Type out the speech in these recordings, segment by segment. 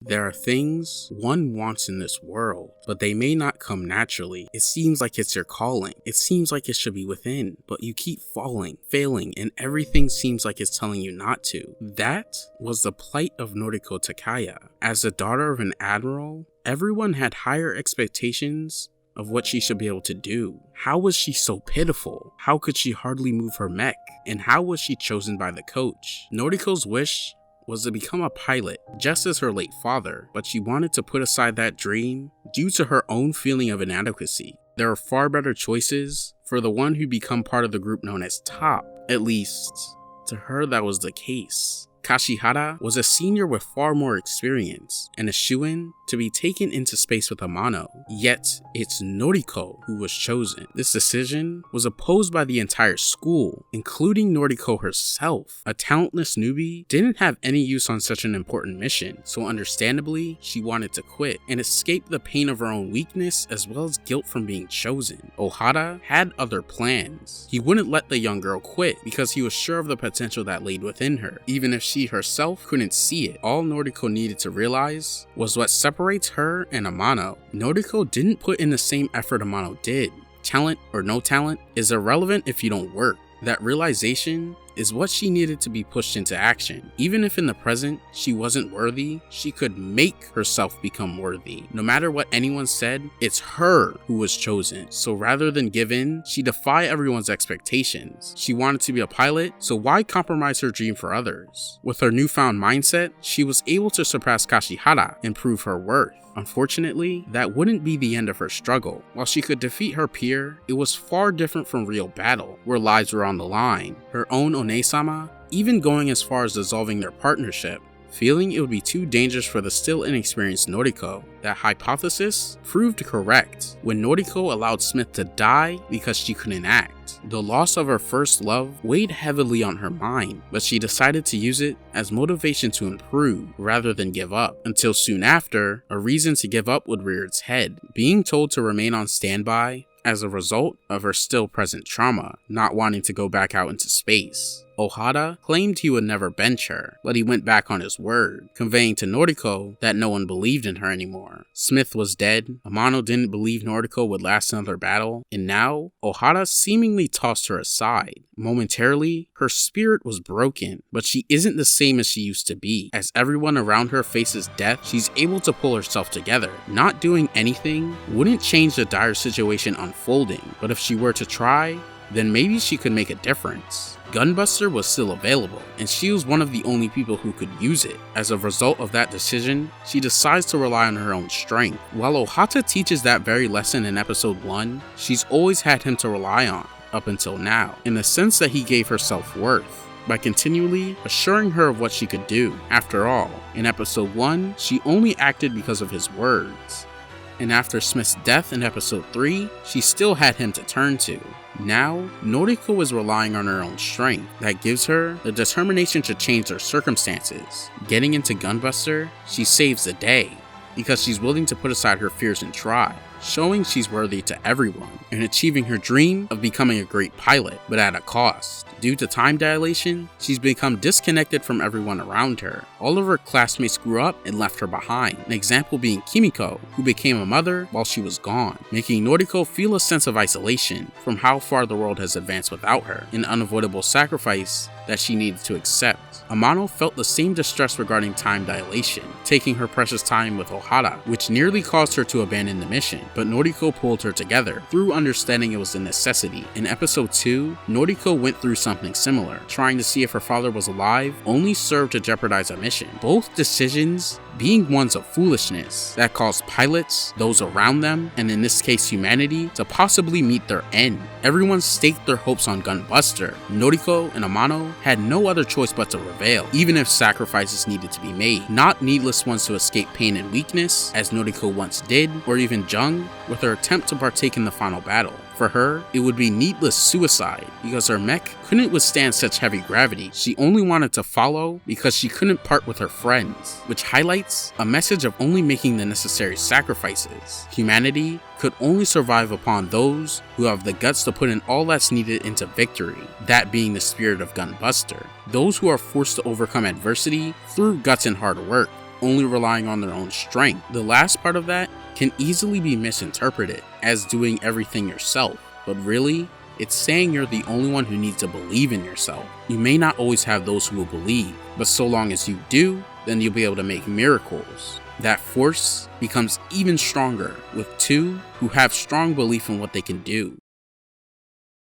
There are things one wants in this world, but they may not come naturally. It seems like it's your calling. It seems like it should be within, but you keep falling, failing, and everything seems like it's telling you not to. That was the plight of Noriko Takaya. As the daughter of an admiral, everyone had higher expectations of what she should be able to do. How was she so pitiful? How could she hardly move her mech? And how was she chosen by the coach? Noriko's wish was to become a pilot, just as her late father, but she wanted to put aside that dream due to her own feeling of inadequacy. There are far better choices for the one who become part of the group known as Top. At least, to her that was the case. Kashihara was a senior with far more experience and a shoo-in to be taken into space with Amano, yet it's Noriko who was chosen. This decision was opposed by the entire school, including Noriko herself. A talentless newbie didn't have any use on such an important mission, so understandably, she wanted to quit and escape the pain of her own weakness as well as guilt from being chosen. Ohara had other plans. He wouldn't let the young girl quit because he was sure of the potential that laid within her, even if she herself couldn't see it. All Noriko needed to realize was what separates her and Amano. Noriko didn't put in the same effort Amano did. Talent or no talent is irrelevant if you don't work. That realization is what she needed to be pushed into action. Even if in the present she wasn't worthy, she could make herself become worthy. No matter what anyone said, it's her who was chosen. So rather than give in, she defied everyone's expectations. She wanted to be a pilot, so why compromise her dream for others? With her newfound mindset, she was able to surpass Kashihara and prove her worth. Unfortunately, that wouldn't be the end of her struggle. While she could defeat her peer, it was far different from real battle, where lives were on the line. Her own One-sama even going as far as dissolving their partnership. Feeling it would be too dangerous for the still inexperienced Noriko, that hypothesis proved correct when Noriko allowed Smith to die because she couldn't act. The loss of her first love weighed heavily on her mind, but she decided to use it as motivation to improve rather than give up. Until soon after, a reason to give up would rear its head, being told to remain on standby as a result of her still present trauma, not wanting to go back out into space. Ohara claimed he would never bench her, but he went back on his word, conveying to Noriko that no one believed in her anymore. Smith was dead, Amano didn't believe Noriko would last another battle, and now Ohara seemingly tossed her aside. Momentarily, her spirit was broken, but she isn't the same as she used to be. As everyone around her faces death, she's able to pull herself together. Not doing anything wouldn't change the dire situation unfolding, but if she were to try, then maybe she could make a difference. Gunbuster was still available, and she was one of the only people who could use it. As a result of that decision, she decides to rely on her own strength. While Ohata teaches that very lesson in episode 1, she's always had him to rely on, up until now, in the sense that he gave her self-worth, by continually assuring her of what she could do. After all, in episode 1, she only acted because of his words. And after Smith's death in episode 3, she still had him to turn to. Now, Noriko is relying on her own strength that gives her the determination to change her circumstances. Getting into Gunbuster, she saves the day because she's willing to put aside her fears and try, showing she's worthy to everyone and achieving her dream of becoming a great pilot, but at a cost. Due to time dilation, she's become disconnected from everyone around her. All of her classmates grew up and left her behind, an example being Kimiko, who became a mother while she was gone, making Noriko feel a sense of isolation from how far the world has advanced without her, an unavoidable sacrifice that she needed to accept. Amano felt the same distress regarding time dilation, taking her precious time with Ohara, which nearly caused her to abandon the mission, but Noriko pulled her together through understanding it was a necessity. In episode 2, Noriko went through something similar, trying to see if her father was alive only served to jeopardize a mission. Both decisions being ones of foolishness that caused pilots, those around them, and in this case humanity, to possibly meet their end. Everyone staked their hopes on Gunbuster. Noriko and Amano had no other choice but to prevail, even if sacrifices needed to be made. Not needless ones to escape pain and weakness, as Noriko once did, or even Jung with her attempt to partake in the final battle. For her, it would be needless suicide because her mech couldn't withstand such heavy gravity. She only wanted to follow because she couldn't part with her friends, which highlights a message of only making the necessary sacrifices. Humanity could only survive upon those who have the guts to put in all that's needed into victory, that being the spirit of Gunbuster. Those who are forced to overcome adversity through guts and hard work. only relying on their own strength. The last part of that can easily be misinterpreted as doing everything yourself, but really, it's saying you're the only one who needs to believe in yourself. You may not always have those who will believe, but so long as you do, then you'll be able to make miracles. That force becomes even stronger with two who have strong belief in what they can do.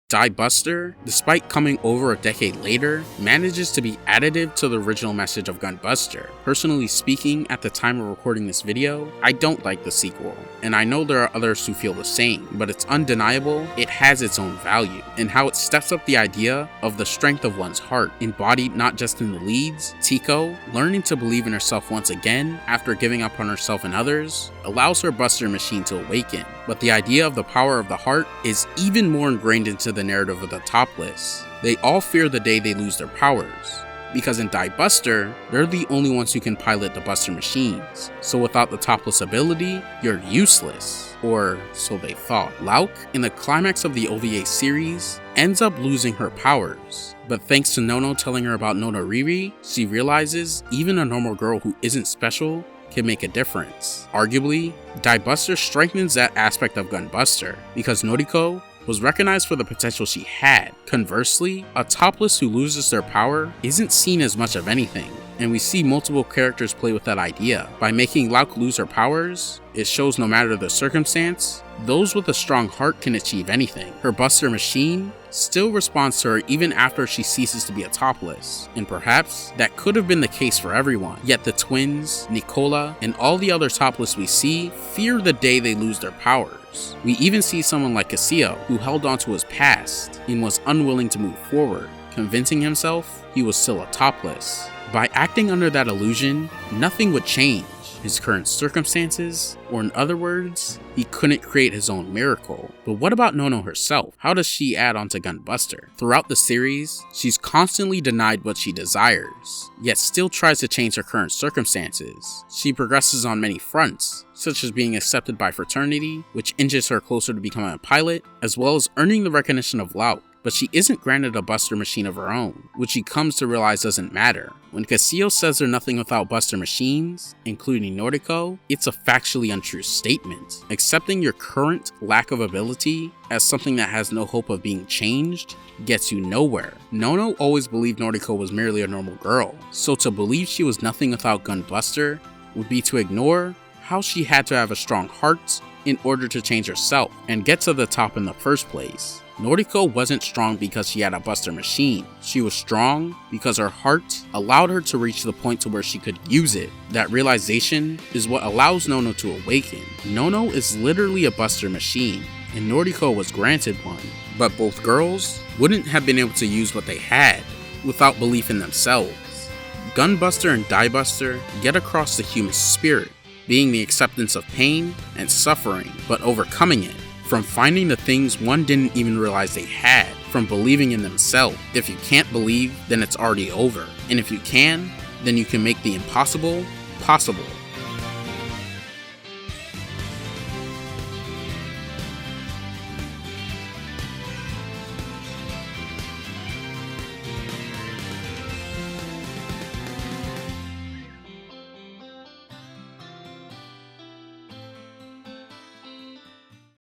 Diebuster, despite coming over a decade later, manages to be additive to the original message of Gunbuster. Personally speaking, at the time of recording this video, I don't like the sequel, and I know there are others who feel the same, but it's undeniable it has its own value, and how it steps up the idea of the strength of one's heart, embodied not just in the leads. Tico, learning to believe in herself once again after giving up on herself and others, allows her Buster machine to awaken, but the idea of the power of the heart is even more ingrained into the narrative of the topless. They all fear the day they lose their powers, because in Diebuster, they're the only ones who can pilot the Buster machines, so without the topless ability, you're useless, or so they thought. Lauk, in the climax of the OVA series, ends up losing her powers, but thanks to Nono telling her about Nerae, she realizes even a normal girl who isn't special can make a difference. Arguably, Diebuster strengthens that aspect of Gunbuster, because Noriko was recognized for the potential she had. Conversely, a topless who loses their power isn't seen as much of anything, and we see multiple characters play with that idea. By making Lauk lose her powers, it shows no matter the circumstance, those with a strong heart can achieve anything. Her Buster machine still responds to her even after she ceases to be a topless, and perhaps that could have been the case for everyone. Yet the twins, Nicola, and all the other topless we see fear the day they lose their powers. We even see someone like Casio, who held on to his past and was unwilling to move forward, convincing himself he was still a topless. By acting under that illusion, nothing would change his current circumstances, or in other words, he couldn't create his own miracle. But what about Nono herself? How does she add on to Gunbuster? Throughout the series, she's constantly denied what she desires, yet still tries to change her current circumstances. She progresses on many fronts, such as being accepted by fraternity, which inches her closer to becoming a pilot, as well as earning the recognition of Lauk. But she isn't granted a Buster machine of her own, which she comes to realize doesn't matter. When Casio says they're nothing without Buster machines, including Noriko, it's a factually untrue statement. Accepting your current lack of ability as something that has no hope of being changed gets you nowhere. Nono always believed Noriko was merely a normal girl, so to believe she was nothing without Gunbuster would be to ignore how she had to have a strong heart in order to change herself and get to the top in the first place. Noriko wasn't strong because she had a Buster machine. She was strong because her heart allowed her to reach the point to where she could use it. That realization is what allows Nono to awaken. Nono is literally a Buster machine, and Noriko was granted one. But both girls wouldn't have been able to use what they had without belief in themselves. Gunbuster and Diebuster get across the human spirit, being the acceptance of pain and suffering, but overcoming it. From finding the things one didn't even realize they had, from believing in themselves. If you can't believe, then it's already over. And if you can, then you can make the impossible possible.